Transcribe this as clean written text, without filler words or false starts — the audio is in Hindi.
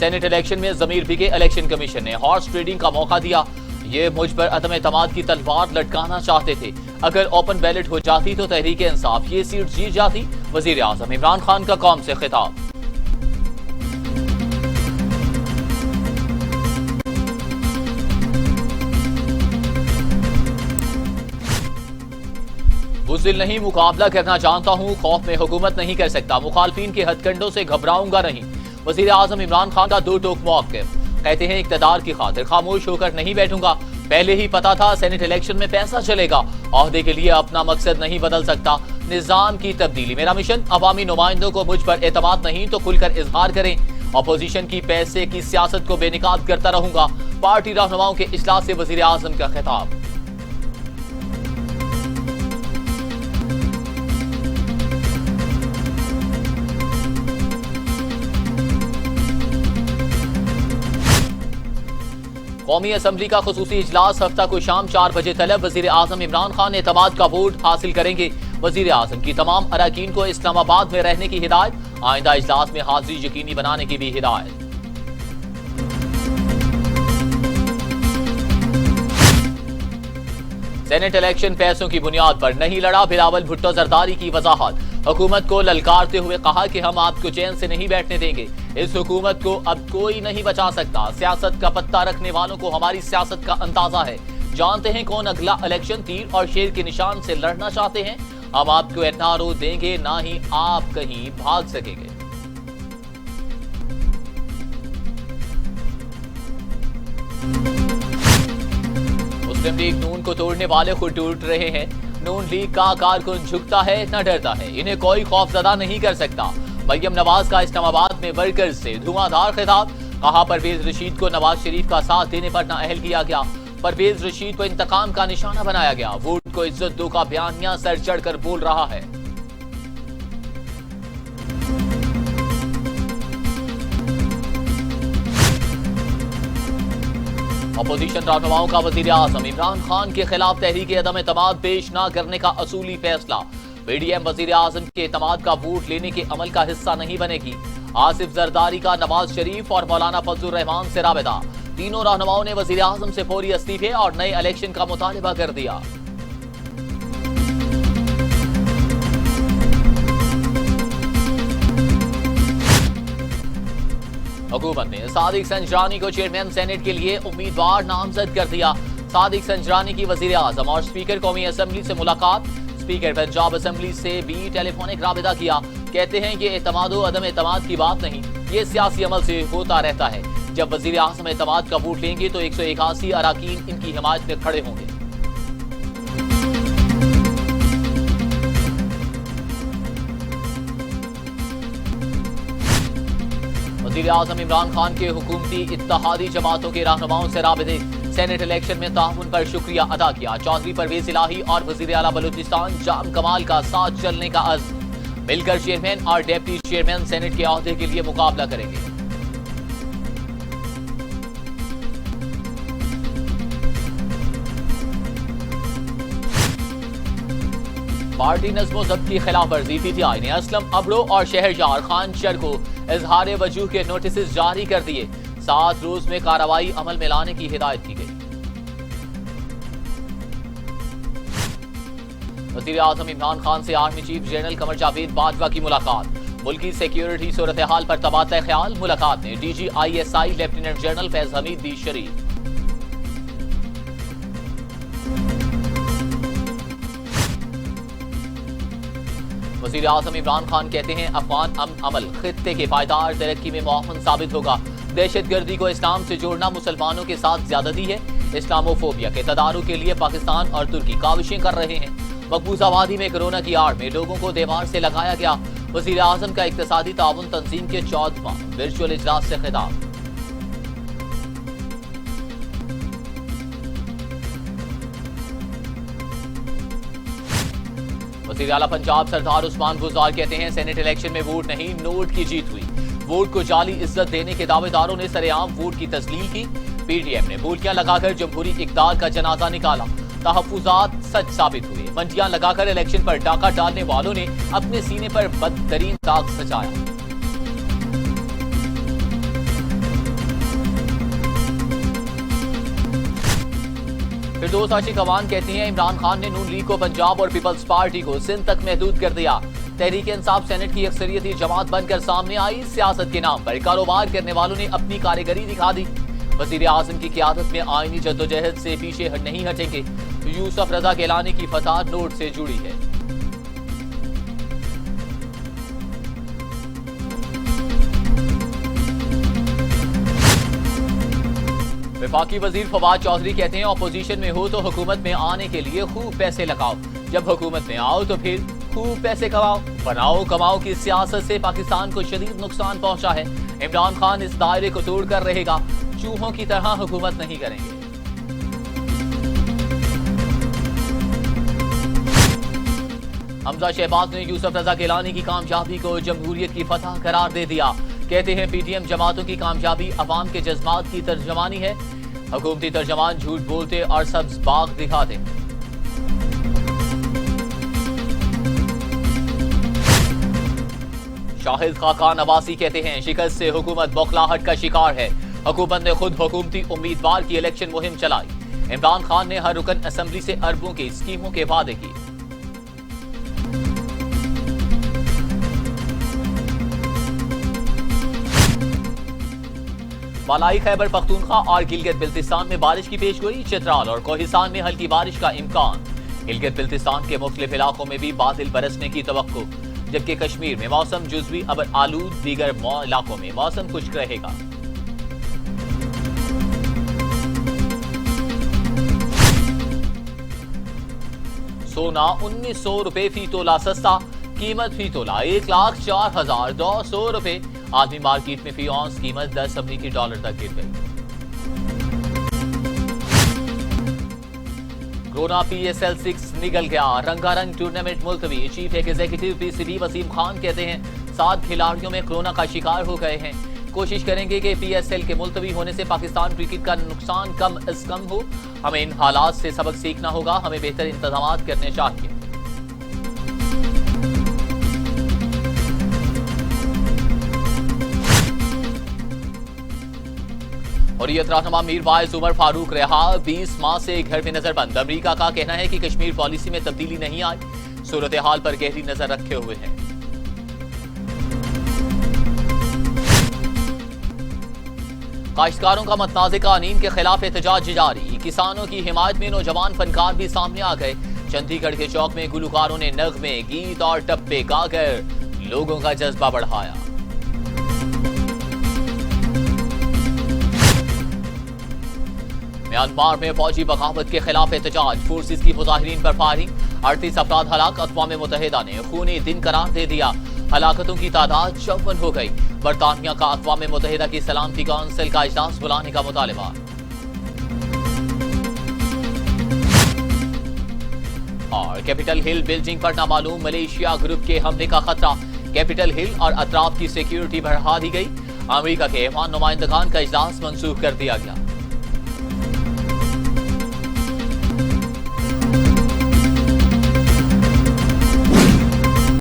सेनेट इलेक्शन में जमीर बिके, इलेक्शन कमीशन ने हॉर्स ट्रेडिंग का मौका दिया। ये मुझ पर अदम एतमाद की तलवार लटकाना चाहते थे। अगर ओपन बैलेट हो जाती तो तहरीक इंसाफ ये सीट जीत जाती। वजीर आजम इमरान खान का कौम से खिताब। बुज़दिल नहीं, मुकाबला करना जानता हूं, खौफ में हुकूमत नहीं कर सकता, मुखालफिन के हथकंडों से घबराऊंगा नहीं। वजीर आजम इमरान खान का दो टोक मौक़िफ़। कहते हैं इक़्तिदार की खातिर खामोश होकर नहीं बैठूंगा। पहले ही पता था सेनेट इलेक्शन में पैसा चलेगा। ओहदे के लिए अपना मकसद नहीं बदल सकता। निजाम की तब्दीली मेरा मिशन। अवामी नुमाइंदों को मुझ पर एतमाद नहीं तो खुलकर इजहार करें। अपोजिशन की पैसे की सियासत को बेनिकाब करता रहूंगा। पार्टी रहनुमाओं के इजलास से वजीर आजम का खिताब। कौमी असम्बली का खुसूसी इजलास हफ्ता को शाम 4 बजे तलब। वजीर आजम इमरान खान एतमाद का वोट हासिल करेंगे। वजीर आजम की तमाम अरकान को इस्लामाबाद में रहने की हिदायत। आइंदा इजलास में हाजिरी यकीनी बनाने की भी हिदायत। सेनेट इलेक्शन पैसों की बुनियाद पर नहीं लड़ा, बिलावल भुट्टो जरदारी की वजाहत। हुकूमत को ललकारते हुए कहा कि हम आपको चैन से नहीं बैठने देंगे। इस हुकूमत को अब कोई नहीं बचा सकता। सियासत का पत्ता रखने वालों को हमारी सियासत का अंदाजा है। जानते हैं कौन अगला इलेक्शन तीर और शेर के निशान से लड़ना चाहते हैं। हम आपको एनआरओ देंगे, ना ही आप कहीं भाग सकेंगे। मुस्लिम लीग नून को तोड़ने वाले खुद टूट रहे हैं। नून लीग का कारकुन झुकता है न डरता है, इन्हें कोई खौफजदा नहीं कर सकता। मरियम नवाज का इस्लामाबाद में वर्कर्स से धुआंधार खिताब। कहा परवेज रशीद को नवाज शरीफ का साथ देने पर नाअहल किया गया। परवेज रशीद को इंतकाम का निशाना बनाया गया। वोट को इज्जत दो का बयानिया सर चढ़कर बोल रहा है। अपोजिशन रहनुमाओं का वजीर आजम इमरान खान के खिलाफ तहरीक अदम एतमाद पेश न करने का असूली फैसला। पीडीएम वजीर आजम के एतमाद का वोट लेने के अमल का हिस्सा नहीं बनेगी। आसिफ जरदारी का नवाज शरीफ और मौलाना फजलुर रहमान से राबिता। तीनों रहनुमाओं ने वजीर आजम से फौरी इस्तीफे और नए इलेक्शन का मुतालिबा कर दिया। हुकूमत ने सादिक संजरानी को चेयरमैन सेनेट के लिए उम्मीदवार नामजद कर दिया। सादिक संजरानी की वजीर आजम और स्पीकर कौमी असम्बली से मुलाकात। स्पीकर पंजाब असम्बली से भी टेलीफोनिक राबिता किया। कहते हैं कि एतमाद अदम एतमाद की बात नहीं, ये सियासी अमल से होता रहता है। जब वजीर आजम एतमाद का वोट लेंगे तो 181 अरकान इनकी हिमायत में खड़े होंगे। वज़ीर आज़म इमरान खान के हुकूमती इत्तेहादी जमातों के रहनुमाओं से राबिते। सेनेट इलेक्शन में ताउन पर शुक्रिया अदा किया। चौधरी परवेज इलाही और वज़ीर आला बलूचिस्तान जाम कमाल का साथ चलने का अज़्म। मिलकर चेयरमैन और डिप्टी चेयरमैन सेनेट के ओहदे के लिए मुकाबला करेंगे। पार्टी नज़्मो ज़ब्त की खिलाफ वर्जी पीटीआई ने असलम अबड़ो और शहरयार खान शर को इजहार वजूह के नोटिस जारी कर दिए। 7 रोज में कार्रवाई अमल में लाने की हिदायत की गई। वज़ीर आज़म इमरान खान से army chief general Qamar Javed Bajwa की मुलाकात। मुल्की सिक्योरिटी सूरत हाल पर तबादला ख्याल। मुलाकात में DG ISI lieutenant general Faiz Hamid भी शरीक। वज़ीर आज़म इमरान खान कहते हैं अफगान अमल खित्ते के पायदार तरक्की में मुआवन साबित होगा। दहशतगर्दी को इस्लाम से जोड़ना मुसलमानों के साथ ज्यादती है। इस्लामोफोबिया के तदारुक के लिए पाकिस्तान और तुर्की काविशें कर रहे हैं। मकबूजा वादी में कोरोना की आड़ में लोगों को दीवार से लगाया गया। वज़ीर आज़म का इक्तिसादी ताउन तंजीम के 14वां वर्चुअल इजलास से खिताब। वज़ीर आला पंजाब सरदार उस्मान गुजार कहते हैं सेनेट इलेक्शन में वोट नहीं नोट की जीत हुई। वोट को जाली इज्जत देने के दावेदारों ने सरेआम वोट की तस्लील की। पीडीएम ने बोलियां लगाकर जमहूरी इक़्तिदार का जनाजा निकाला। तहफ्फुज़ात सच साबित हुए। मंडियां लगाकर इलेक्शन पर डाका डालने वालों ने अपने सीने पर बदतरीन दाग सजाया। फिरदौस आशिक अवान कहती हैं इमरान खान ने नून लीग को पंजाब और पीपल्स पार्टी को सिंध तक महदूद कर दिया। तहरीक इंसाफ सेनेट की अक्सरियती जमात बनकर सामने आई। सियासत के नाम पर कारोबार करने वालों ने अपनी कारीगरी दिखा दी। वजीर आजम की क़यादत में आईनी जद्दोजहद से पीछे नहीं हटेंगे। यूसुफ रजा गिलानी की फसाद नोट से जुड़ी है। वफाकी वजीर फवाद चौधरी कहते हैं अपोजिशन में हो तो हुकूमत में आने के लिए खूब पैसे लगाओ, जब हुकूमत में आओ तो फिर खूब पैसे कमाओ। बनाओ कमाओ की सियासत से पाकिस्तान को शदीद नुकसान पहुंचा है। इमरान खान इस दायरे को तोड़कर रहेगा। चूहों की तरह हुकूमत नहीं करेंगे। हमजा शहबाज ने यूसुफ रजा गिलानी की कामयाबी को जमहूरियत की फतह करार दे दिया। कहते हैं पीटीएम जमातों की कामयाबी अवाम के जज्बात की तर्जमानी है। हुकूमती तर्जमान झूठ बोलते और सब्ज बाग दिखाते। शाहिद खाकान नवासी कहते हैं शिकस्त से हुकूमत बौखलाहट का शिकार है। हुकूमत ने खुद हुकूमती उम्मीदवार की इलेक्शन मुहिम चलाई। इमरान खान ने हर रुकन असेंबली से अरबों की स्कीमों के वादे किए। बालाई खैबर पख्तूनख्वा और गिलगित बिल्तिस्तान में बारिश की पेशगोई। चित्राल और कोहिस्तान में हल्की बारिश का इम्कान। गिलगित बिल्तिस्तान के मुख्तलिफ इलाकों में भी बादल बरसने की तवक्को, जबकि कश्मीर में मौसम जुज़वी अबर आलूद। दीगर इलाकों में मौसम खुश्क रहेगा। सोना 1900 रुपए फी तोला सस्ता। कीमत फी तोला 1,04,200 रुपए। आदमी मार्केट में फी औंस कीमत 10 अमरीकी डॉलर तक गिर गई। कोरोना PSL 6 निकल गया। रंगारंग टूर्नामेंट मुलतवी। Chief executive PCB Wasim Khan कहते हैं 7 खिलाड़ियों में कोरोना का शिकार हो गए हैं। कोशिश करेंगे कि PSL के मुलतवी होने से पाकिस्तान क्रिकेट का नुकसान कम अज कम हो। हमें इन हालात से सबक सीखना होगा। हमें बेहतर इंतजाम करने चाहिए। और ये रहनुमा मीर वाइज उमर फारूक रहा 20 माह से घर में नजरबंद। अमेरिका का कहना है कि कश्मीर पॉलिसी में तब्दीली नहीं आई। सूरत हाल पर गहरी नजर रखे हुए हैं। काश्तकारों का मतनाज़े कानून के खिलाफ एहतजाज जारी। किसानों की हिमायत में नौजवान फनकार भी सामने आ गए। चंडीगढ़ के चौक में गुलकारों ने नगमे, गीत और टप्पे गाकर लोगों का जज्बा बढ़ाया। म्यांमार में फौजी बगावत के खिलाफ एहतजाज। फोर्सेस की मुजाहिरीन पर फायरिंग। 38 अफराद हलाक। अक़वाम मुत्तहिदा ने खूनी दिन करार दे दिया। हलाकतों की तादाद 54 हो गई। बरतानिया का अक़वाम मुत्तहिदा की सलामती काउंसिल का इजलास बुलाने का मुतालबा। और कैपिटल हिल बिल्डिंग पर नामालूम मलेशिया ग्रुप के हमले का खतरा। कैपिटल हिल और अतराफ की सिक्योरिटी बढ़ा दी गई। अमेरिका के ऐवान नुमाइंदगान का इजलास मंसूख कर दिया गया।